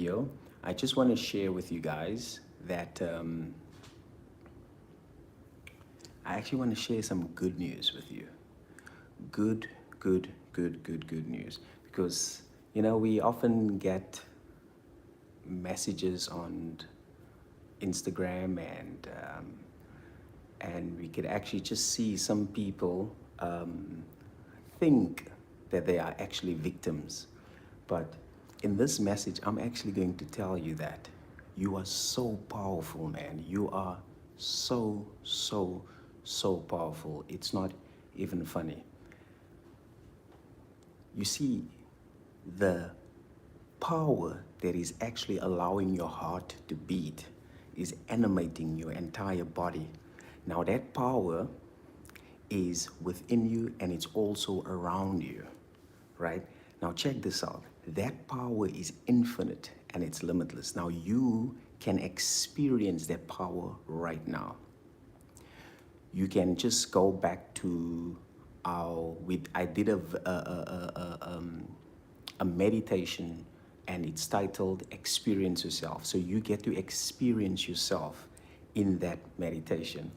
video, I just want to share with you guys that I actually want to share some good news with you. Good news. Because, we often get messages on Instagram and we could actually just see some people think that they are actually victims. But in this message, I'm actually going to tell you that you are so powerful, man. You are so powerful. It's not even funny. You see, the power that is actually allowing your heart to beat is animating your entire body. Now that power is within you and it's also around you, right? Now check this out. That power is infinite and it's limitless. Now you can experience that power right now. You can just go back to I did a meditation and it's titled Experience Yourself. So you get to experience yourself in that meditation.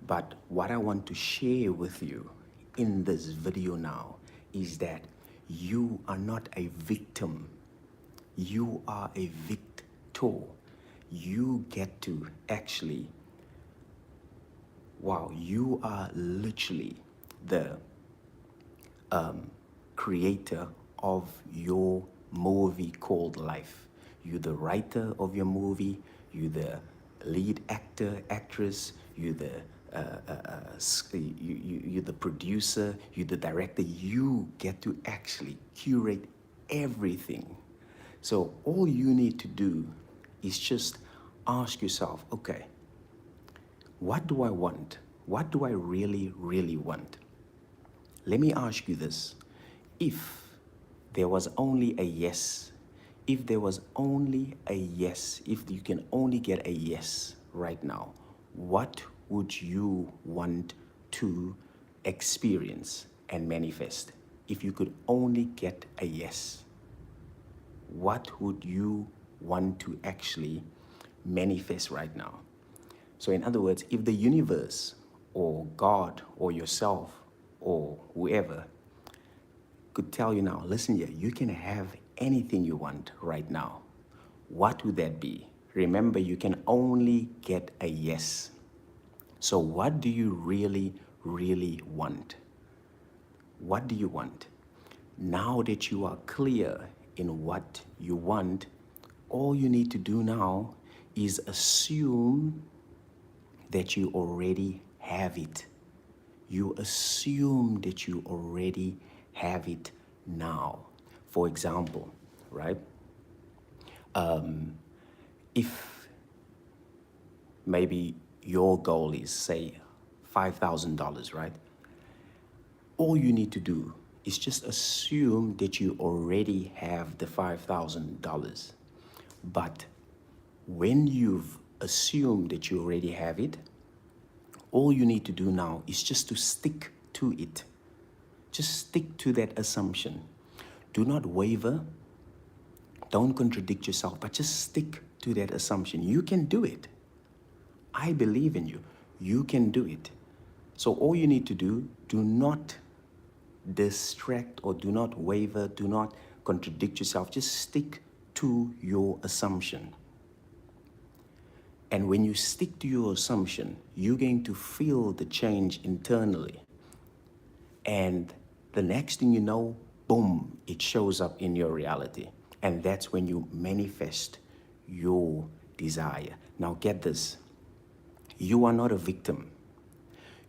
But what I want to share with you in this video now is that you are not a victim. You are a victor. You get to actually, you are literally the creator of your movie called life. You're the writer of your movie. You're the lead actor, actress. You're the you're the producer. You're the director. You get to actually curate everything. So all you need to do is just ask yourself, okay, what do I want? What do I really want? Let me ask you this. If there was only a yes, if there was only a yes, if you can only get a yes right now, what would you want to experience and manifest? If you could only get a yes, what would you want to actually manifest right now? So in other words, if the universe or God or yourself or whoever could tell you now, listen here, you can have anything you want right now, what would that be? Remember, you can only get a yes. So what do you really want? What do you want? Now that you are clear in what you want, all you need to do now is assume that you already have it. You assume that you already have it now. For example, right? If maybe your goal is, say, $5,000, right? All you need to do is just assume that you already have the $5,000. But when you've assumed that you already have it, all you need to do now is just to stick to it. Just stick to that assumption. Do not waver. Don't contradict yourself, but just stick to that assumption. You can do it. I believe in you. You can do it. So all you need to do not distract or do not waver, do not contradict yourself. Just stick to your assumption. And when you stick to your assumption, you're going to feel the change internally. And the next thing you know, boom, it shows up in your reality. And that's when you manifest your desire. Now get this. You are not a victim.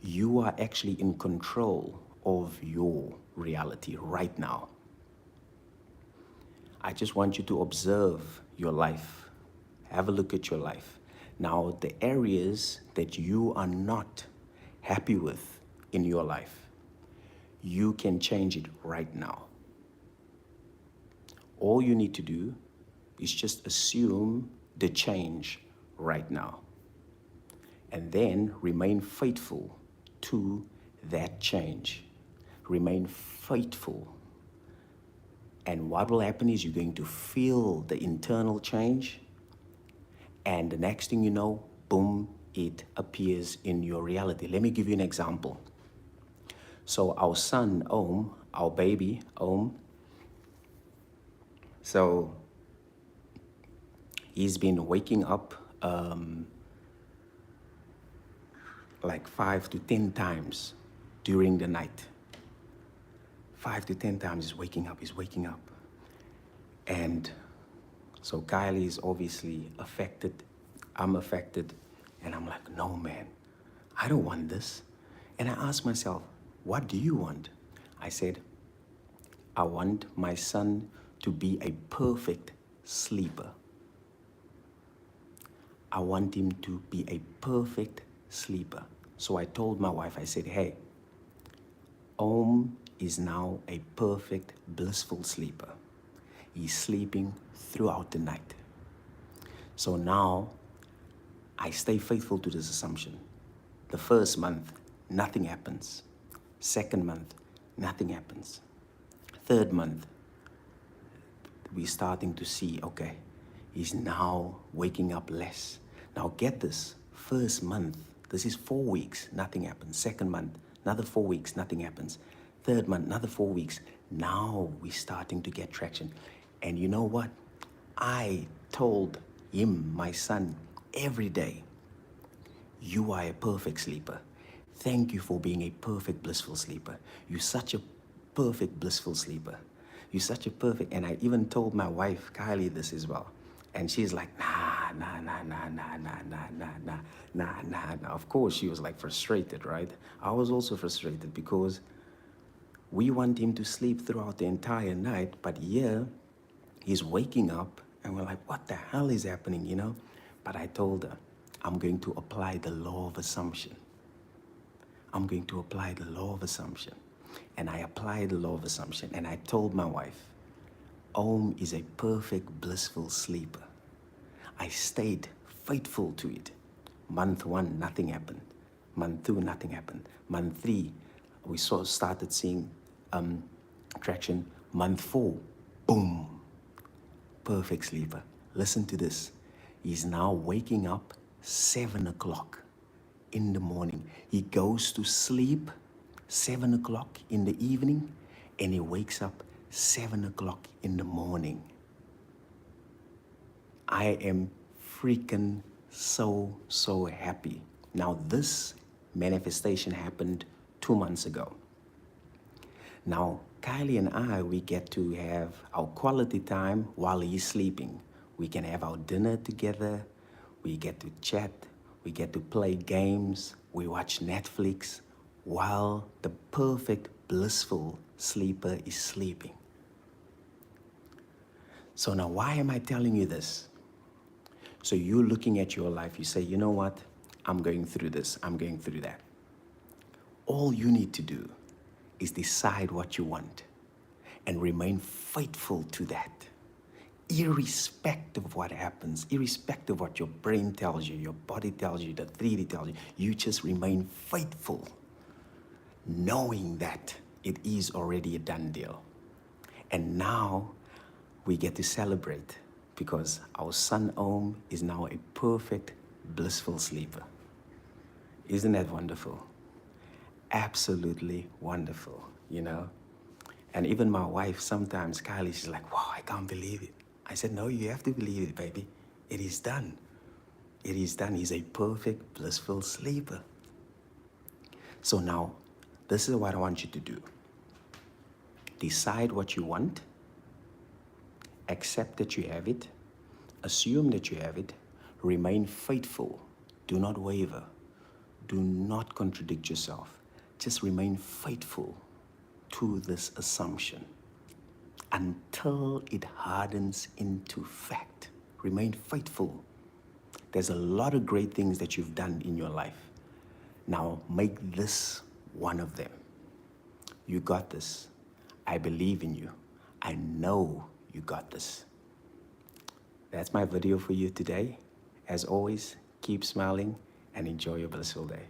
You are actually in control of your reality right now. I just want you to observe your life. Have a look at your life. Now, the areas that you are not happy with in your life, you can change it right now. All you need to do is just assume the change right now. And then remain faithful to that change. Remain faithful And what will happen is you're going to feel the internal change, and the next thing you know, boom, it appears in your reality. Let me give you an example. So our son, Om, our baby, Om, so he's been waking up like 5 to 10 times during the night. 5 to 10 times he's waking up. And so Kylie is obviously affected. I'm affected. And I'm like, no, man, I don't want this. And I asked myself, what do you want? I said, I want my son to be a perfect sleeper. I want him to be a perfect sleeper. So I told my wife, I said, hey, Om is now a perfect, blissful sleeper. He's sleeping throughout the night. So now I stay faithful to this assumption. The first month, nothing happens. Second month, nothing happens. Third month, we're starting to see, okay, he's now waking up less. Now get this, first month, this is 4 weeks, nothing happens. Second month, another 4 weeks, nothing happens. Third month, another 4 weeks. Now we're starting to get traction. And you know what? I told him, my son, every day, you are a perfect sleeper. Thank you for being a perfect, blissful sleeper. You're such a perfect, blissful sleeper. You're such a perfect, and I even told my wife, Kylie, this as well. And she's like, nah. Of course, she was like frustrated, right? I was also frustrated because we want him to sleep throughout the entire night, but here he's waking up and we're like, what the hell is happening, you know? But I told her, I'm going to apply the law of assumption. I'm going to apply the law of assumption. And I applied the law of assumption, and I told my wife, Om is a perfect, blissful sleeper. I stayed faithful to it. Month 1, nothing happened. Month 2, nothing happened. Month 3, we started seeing traction. Month 4, boom, perfect sleeper. Listen to this. He's now waking up 7 o'clock in the morning. He goes to sleep 7 o'clock in the evening, and he wakes up 7 o'clock in the morning. I am freaking so happy. Now this manifestation happened 2 months ago. Now Kylie and I, we get to have our quality time while he's sleeping. We can have our dinner together. We get to chat. We get to play games. We watch Netflix while the perfect, blissful sleeper is sleeping. So now why am I telling you this? So you're looking at your life, you say, you know what? I'm going through this, I'm going through that. All you need to do is decide what you want and remain faithful to that. Irrespective of what happens, irrespective of what your brain tells you, your body tells you, the 3D tells you, you just remain faithful, knowing that it is already a done deal. And now we get to celebrate because our son Om is now a perfect, blissful sleeper. Isn't that wonderful? Absolutely wonderful, you know? And even my wife, sometimes, Kylie, she's like, wow, I can't believe it. I said, no, you have to believe it, baby. It is done. It is done. He's a perfect, blissful sleeper. So now, this is what I want you to do. Decide what you want. Accept that you have it. Assume that you have it. Remain faithful. Do not waver. Do not contradict yourself. Just remain faithful to this assumption until it hardens into fact. Remain faithful. There's a lot of great things that you've done in your life. Now make this one of them. You got this. I believe in you. I know you got this. That's my video for you today. As always, keep smiling and enjoy your blissful day.